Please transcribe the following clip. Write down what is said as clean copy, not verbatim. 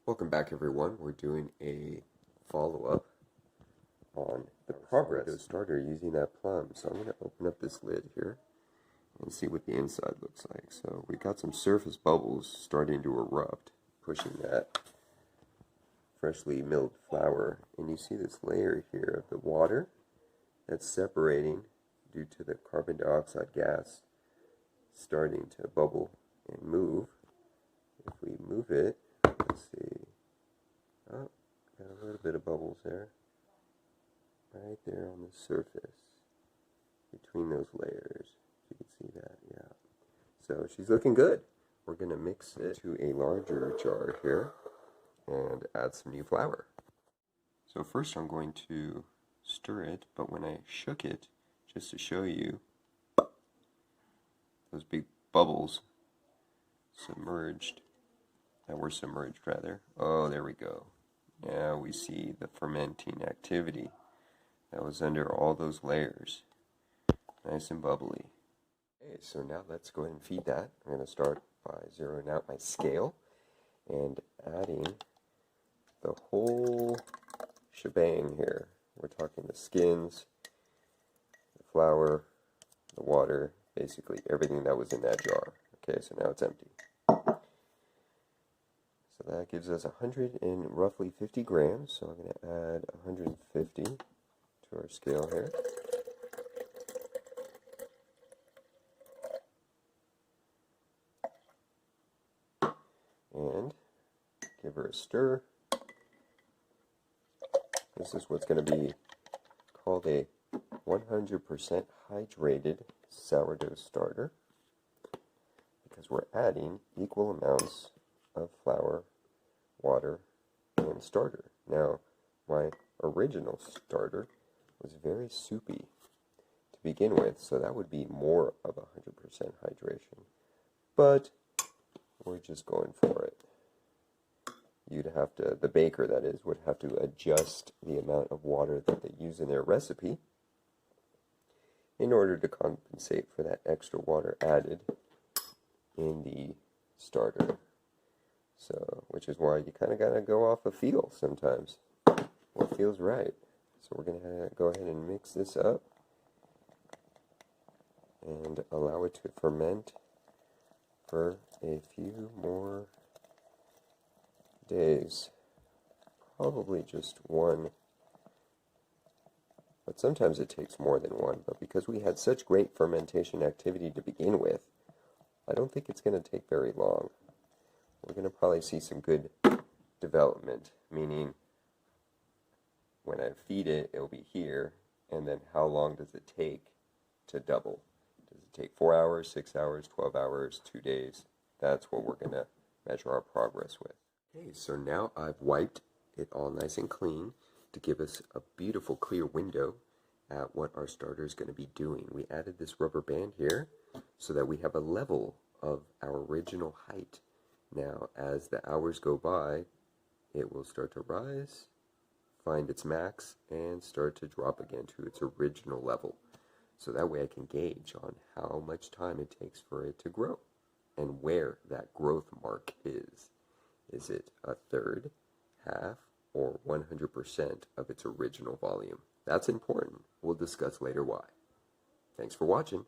Welcome back, everyone. We're doing a follow-up on the progress Sourdough Starter using that Plum. So I'm going to open up this lid here and see what the inside looks like. So we got some surface bubbles starting to erupt, pushing that freshly milled flour. And you see this layer here of the water that's separating due to the carbon dioxide gas starting to bubble and move. If we move it, let's see. Oh, got a little bit of bubbles there. Right there on the surface. Between those layers. You can see that, yeah. So she's looking good. We're going to mix it to a larger jar here and add some new flour. So first I'm going to stir it, but when I shook it, just to show you, those big bubbles were submerged rather. Oh, there we go. Now we see the fermenting activity that was under all those layers. Nice and bubbly. Okay, so now let's go ahead and feed that. I'm going to start by zeroing out my scale and adding the whole shebang here. We're talking the skins, the flour, the water, basically everything that was in that jar. Okay, so now it's empty. So that gives us 100 and roughly 50 grams. So I'm going to add 150 to our scale here. And give her a stir. This is what's going to be called a 100% hydrated sourdough starter, because we're adding equal amounts of flour, water, and starter. Now, my original starter was very soupy to begin with, so that would be more of 100% hydration. But we're just going for it. You'd have to, the baker that is, would have to adjust the amount of water that they use in their recipe in order to compensate for that extra water added in the starter. So, which is why you kind of got to go off a feel sometimes. What feels right. So we're going to go ahead and mix this up and allow it to ferment for a few more days. Probably just one. But sometimes it takes more than one. But because we had such great fermentation activity to begin with, I don't think it's going to take very long. We're going to probably see some good development, meaning when I feed it, it'll be here, and then how long does it take to double? Does it take 4 hours, 6 hours, 12 hours, 2 days? That's what we're going to measure our progress with. Okay, so now I've wiped it all nice and clean to give us a beautiful clear window at what our starter is going to be doing. We added this rubber band here so that we have a level of our original height. Now, as the hours go by, it will start to rise, find its max, and start to drop again to its original level. So that way I can gauge on how much time it takes for it to grow and where that growth mark is. Is it a third, half, or 100% of its original volume? That's important. We'll discuss later why. Thanks for watching.